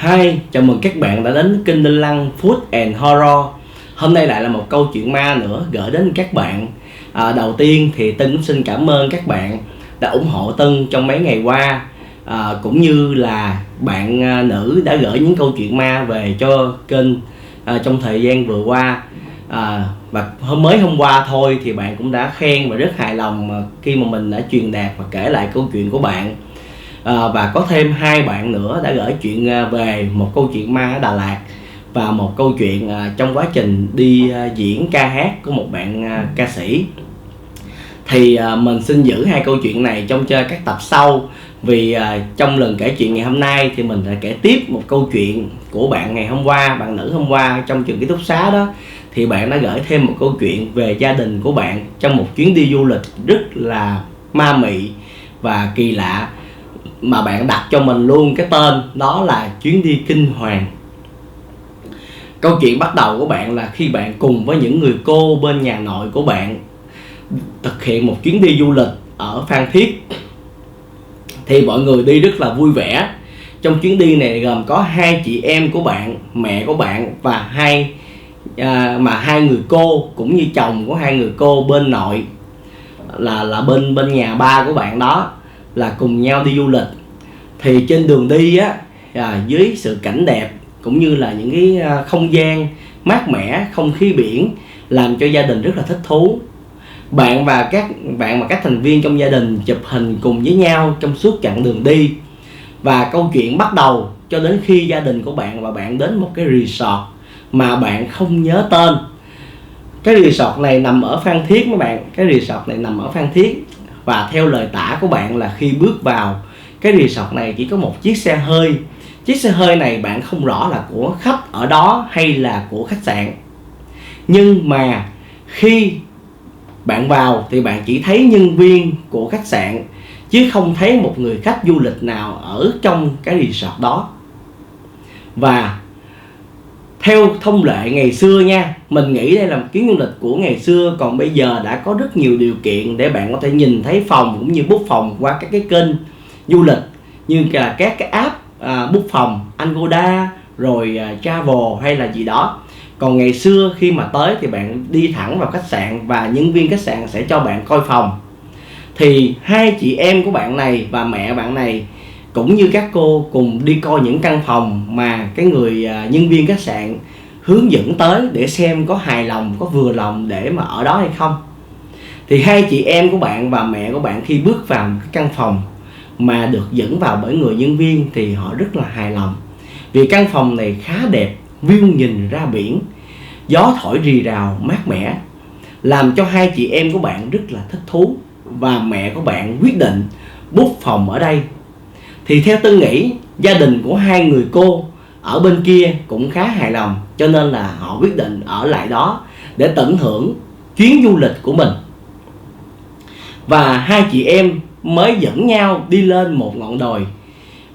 Hi, chào mừng các bạn đã đến kênh Đinh Lăng Food and Horror. Hôm nay lại là một câu chuyện ma nữa gửi đến các bạn. Đầu tiên thì Tân cũng xin cảm ơn các bạn đã ủng hộ Tân trong mấy ngày qua, cũng như là bạn nữ đã gửi những câu chuyện ma về cho kênh trong thời gian vừa qua. Và hôm qua thôi thì bạn cũng đã khen và rất hài lòng khi mà mình đã truyền đạt và kể lại câu chuyện của bạn. Và có thêm 2 bạn nữa đã gửi chuyện về một câu chuyện ma ở Đà Lạt và một câu chuyện trong quá trình đi diễn ca hát của một bạn ca sĩ. Thì mình xin giữ 2 câu chuyện này trong cho các tập sau, vì trong lần kể chuyện ngày hôm nay thì mình sẽ kể tiếp một câu chuyện của bạn ngày hôm qua, bạn nữ hôm qua trong trường ký túc xá đó. Thì bạn đã gửi thêm một câu chuyện về gia đình của bạn trong một chuyến đi du lịch rất là ma mị và kỳ lạ, mà bạn đặt cho mình luôn cái tên đó là chuyến đi kinh hoàng. Câu chuyện bắt đầu của bạn là khi bạn cùng với những người cô bên nhà nội của bạn thực hiện một chuyến đi du lịch ở Phan Thiết. Thì mọi người đi rất là vui vẻ. Trong chuyến đi này gồm có 2 chị em của bạn, mẹ của bạn và hai người cô cũng như chồng của 2 người cô bên nội, là bên nhà ba của bạn đó, là cùng nhau đi du lịch. Thì trên đường đi á, dưới sự cảnh đẹp cũng như là những cái không gian mát mẻ, không khí biển làm cho gia đình rất là thích thú. Bạn và các thành viên trong gia đình chụp hình cùng với nhau trong suốt chặng đường đi. Và câu chuyện bắt đầu cho đến khi gia đình của bạn và bạn đến một cái resort mà bạn không nhớ tên. Cái resort này nằm ở Phan Thiết mấy bạn. Cái resort này nằm ở Phan Thiết. Và theo lời tả của bạn là khi bước vào cái resort này chỉ có một chiếc xe hơi. Chiếc xe hơi này bạn không rõ là của khách ở đó hay là của khách sạn. Nhưng mà khi bạn vào thì bạn chỉ thấy nhân viên của khách sạn, chứ không thấy một người khách du lịch nào ở trong cái resort đó. Và theo thông lệ ngày xưa nha, mình nghĩ đây là một chuyến du lịch của ngày xưa. Còn bây giờ đã có rất nhiều điều kiện để bạn có thể nhìn thấy phòng cũng như book phòng qua các cái kênh du lịch, như là các cái app book phòng, Agoda, rồi Travel hay là gì đó. Còn ngày xưa khi mà tới thì bạn đi thẳng vào khách sạn và nhân viên khách sạn sẽ cho bạn coi phòng. Thì 2 chị em của bạn này và mẹ bạn này cũng như các cô cùng đi coi những căn phòng mà cái người nhân viên khách sạn hướng dẫn tới để xem có hài lòng, có vừa lòng để mà ở đó hay không. Thì 2 chị em của bạn và mẹ của bạn khi bước vào cái căn phòng mà được dẫn vào bởi người nhân viên thì họ rất là hài lòng. Vì căn phòng này khá đẹp, view nhìn ra biển, gió thổi rì rào mát mẻ, làm cho 2 chị em của bạn rất là thích thú. Và mẹ của bạn quyết định book phòng ở đây. Thì theo tôi nghĩ gia đình của 2 người cô ở bên kia cũng khá hài lòng, cho nên là họ quyết định ở lại đó để tận hưởng chuyến du lịch của mình. Và 2 chị em mới dẫn nhau đi lên một ngọn đồi.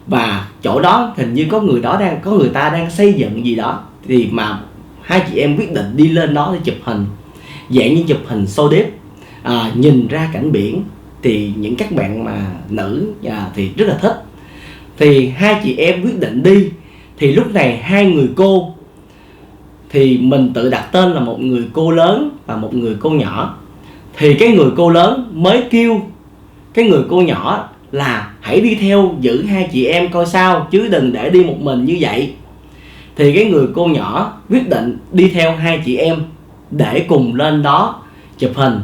Và chỗ đó hình như có người ta đang xây dựng gì đó. Thì mà 2 chị em quyết định đi lên đó để chụp hình, dạng như chụp hình show đẹp, nhìn ra cảnh biển. Thì những các bạn mà nữ thì rất là thích. Thì 2 chị em quyết định đi. Thì lúc này 2 người cô, thì mình tự đặt tên là một người cô lớn và một người cô nhỏ. Thì cái người cô lớn mới kêu cái người cô nhỏ là hãy đi theo giữ 2 chị em coi sao, chứ đừng để đi một mình như vậy. Thì cái người cô nhỏ quyết định đi theo 2 chị em để cùng lên đó chụp hình.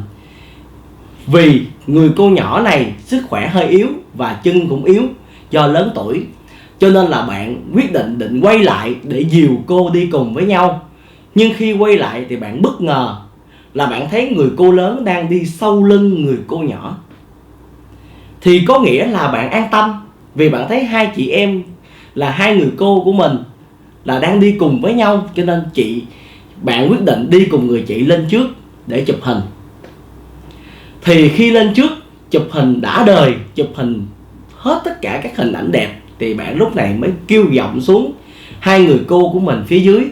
Vì người cô nhỏ này sức khỏe hơi yếu và chân cũng yếu do lớn tuổi, cho nên là bạn quyết định quay lại để dìu cô đi cùng với nhau. Nhưng khi quay lại thì bạn bất ngờ là bạn thấy người cô lớn đang đi sau lưng người cô nhỏ. Thì có nghĩa là bạn an tâm, vì bạn thấy 2 chị em là 2 người cô của mình là đang đi cùng với nhau, cho nên bạn quyết định đi cùng người chị lên trước để chụp hình. Thì khi lên trước chụp hình đã đời, chụp hình hết tất cả các hình ảnh đẹp, thì bạn lúc này mới kêu giọng xuống 2 người cô của mình phía dưới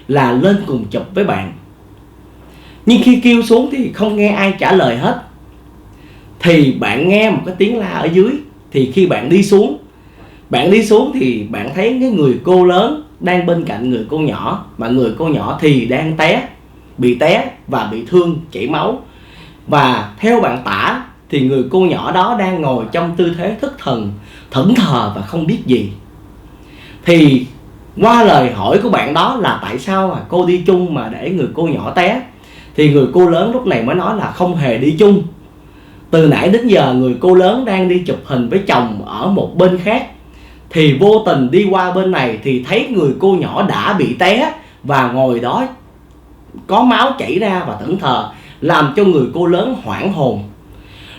là lên cùng chụp với bạn. Nhưng khi kêu xuống thì không nghe ai trả lời hết. Thì bạn nghe một cái tiếng la ở dưới. Thì khi bạn đi xuống Bạn đi xuống thì bạn thấy cái người cô lớn đang bên cạnh người cô nhỏ, mà người cô nhỏ thì đang bị té và bị thương chảy máu. Và theo bạn tả thì người cô nhỏ đó đang ngồi trong tư thế thất thần, thẫn thờ và không biết gì. Thì qua lời hỏi của bạn đó là tại sao mà cô đi chung mà để người cô nhỏ té, thì người cô lớn lúc này mới nói là không hề đi chung. Từ nãy đến giờ người cô lớn đang đi chụp hình với chồng ở một bên khác, thì vô tình đi qua bên này thì thấy người cô nhỏ đã bị té và ngồi đó có máu chảy ra và thẫn thờ, làm cho người cô lớn hoảng hồn.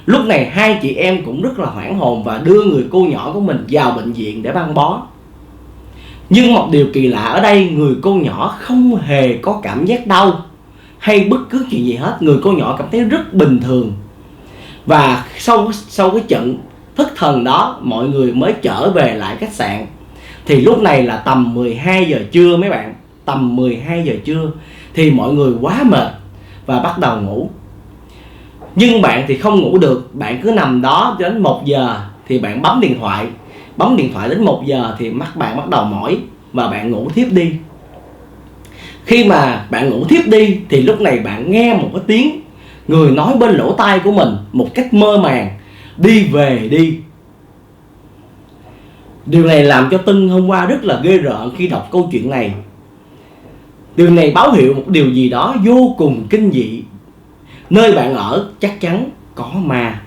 Lúc này hai chị em cũng rất là hoảng hồn và đưa người cô nhỏ của mình vào bệnh viện để băng bó. Nhưng một điều kỳ lạ ở đây, người cô nhỏ không hề có cảm giác đau hay bất cứ chuyện gì hết. Người cô nhỏ cảm thấy rất bình thường. Và sau cái trận thất thần đó, mọi người mới trở về lại khách sạn. Thì lúc này là tầm 12 giờ trưa mấy bạn, tầm 12 giờ trưa thì mọi người quá mệt và bắt đầu ngủ. Nhưng bạn thì không ngủ được, bạn cứ nằm đó đến 1 giờ thì bạn bấm điện thoại đến 1 giờ thì mắt bạn bắt đầu mỏi và bạn ngủ thiếp đi. Khi mà bạn ngủ thiếp đi thì lúc này bạn nghe một cái tiếng người nói bên lỗ tai của mình một cách mơ màng: đi về đi. Điều này làm cho Tân hôm qua rất là ghê rợn khi đọc câu chuyện này. Điều này báo hiệu một điều gì đó vô cùng kinh dị. Nơi bạn ở chắc chắn có ma.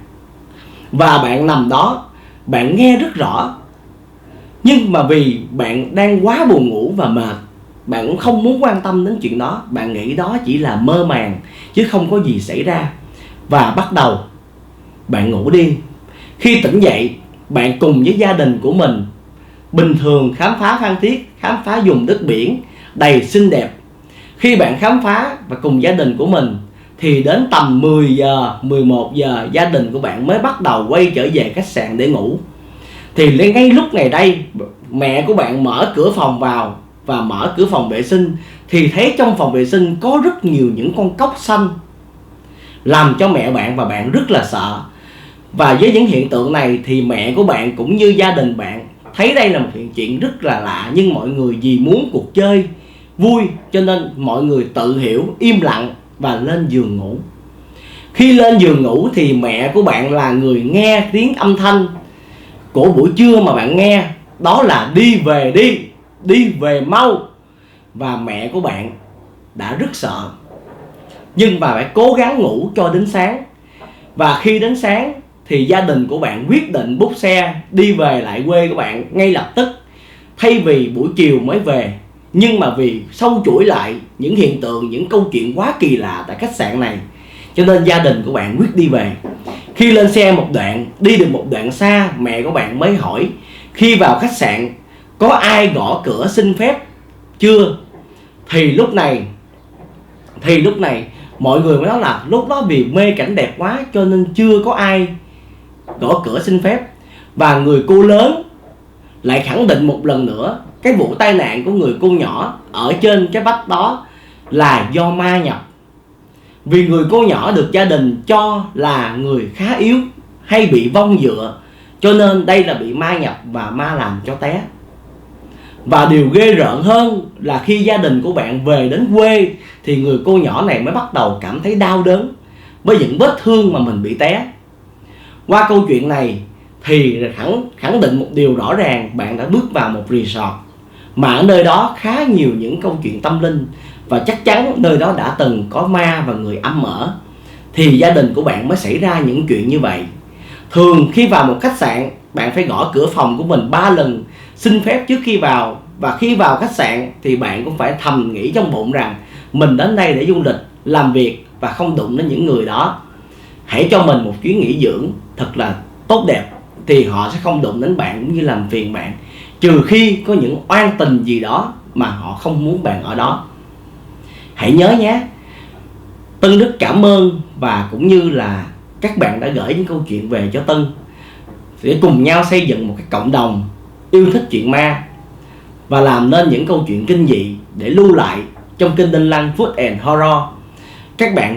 Và bạn nằm đó, bạn nghe rất rõ. Nhưng mà vì bạn đang quá buồn ngủ và mệt, bạn cũng không muốn quan tâm đến chuyện đó. Bạn nghĩ đó chỉ là mơ màng chứ không có gì xảy ra. Và bắt đầu bạn ngủ đi. Khi tỉnh dậy, bạn cùng với gia đình của mình bình thường khám phá Phan Thiết, khám phá vùng đất biển đầy xinh đẹp. Khi bạn khám phá và cùng gia đình của mình thì đến tầm 10 giờ, 11 giờ gia đình của bạn mới bắt đầu quay trở về khách sạn để ngủ. Thì ngay lúc này đây, mẹ của bạn mở cửa phòng vào và mở cửa phòng vệ sinh thì thấy trong phòng vệ sinh có rất nhiều những con cóc xanh, làm cho mẹ bạn và bạn rất là sợ. Và với những hiện tượng này thì mẹ của bạn cũng như gia đình bạn thấy đây là một hiện chuyện rất là lạ. Nhưng mọi người vì muốn cuộc chơi vui cho nên mọi người tự hiểu, im lặng và lên giường ngủ. Khi lên giường ngủ thì mẹ của bạn là người nghe tiếng âm thanh của buổi trưa mà bạn nghe, đó là đi về đi, đi về mau. Và mẹ của bạn đã rất sợ, nhưng mà phải cố gắng ngủ cho đến sáng. Và khi đến sáng thì gia đình của bạn quyết định bút xe đi về lại quê của bạn ngay lập tức, thay vì buổi chiều mới về. Nhưng mà vì sâu chuỗi lại những hiện tượng, những câu chuyện quá kỳ lạ tại khách sạn này, cho nên gia đình của bạn quyết đi về. Khi lên xe một đoạn, đi được một đoạn xa, mẹ của bạn mới hỏi khi vào khách sạn có ai gõ cửa xin phép chưa. Thì lúc này mọi người mới nói là lúc đó vì mê cảnh đẹp quá cho nên chưa có ai gõ cửa xin phép. Và người cô lớn lại khẳng định một lần nữa cái vụ tai nạn của người cô nhỏ ở trên cái vách đó là do ma nhập. Vì người cô nhỏ được gia đình cho là người khá yếu hay bị vong dựa, cho nên đây là bị ma nhập và ma làm cho té. Và điều ghê rợn hơn là khi gia đình của bạn về đến quê thì người cô nhỏ này mới bắt đầu cảm thấy đau đớn với những vết thương mà mình bị té. Qua câu chuyện này thì khẳng định một điều rõ ràng: bạn đã bước vào một resort mà ở nơi đó khá nhiều những câu chuyện tâm linh, và chắc chắn nơi đó đã từng có ma và người âm ở, thì gia đình của bạn mới xảy ra những chuyện như vậy. Thường khi vào một khách sạn, bạn phải gõ cửa phòng của mình 3 lần xin phép trước khi vào. Và khi vào khách sạn thì bạn cũng phải thầm nghĩ trong bụng rằng mình đến đây để du lịch, làm việc và không đụng đến những người đó. Hãy cho mình một chuyến nghỉ dưỡng thật là tốt đẹp thì họ sẽ không đụng đến bạn cũng như làm phiền bạn, trừ khi có những oan tình gì đó mà họ không muốn bạn ở đó. Hãy nhớ nhé. Tân rất cảm ơn và cũng như là các bạn đã gửi những câu chuyện về cho Tân để cùng nhau xây dựng một cái cộng đồng yêu thích chuyện ma và làm nên những câu chuyện kinh dị để lưu lại trong kênh Đinh Lăng Food and Horror.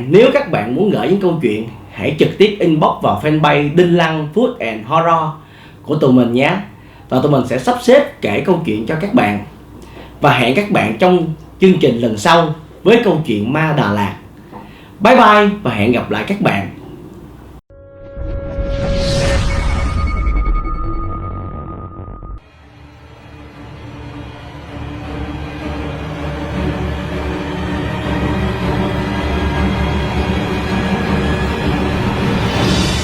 Nếu các bạn muốn gửi những câu chuyện, hãy trực tiếp inbox vào fanpage Đinh Lăng Food and Horror của tụi mình nhé. và tụi mình sẽ sắp xếp kể câu chuyện cho các bạn. Và hẹn các bạn trong chương trình lần sau với câu chuyện ma Đà Lạt. Bye bye và hẹn gặp lại các bạn.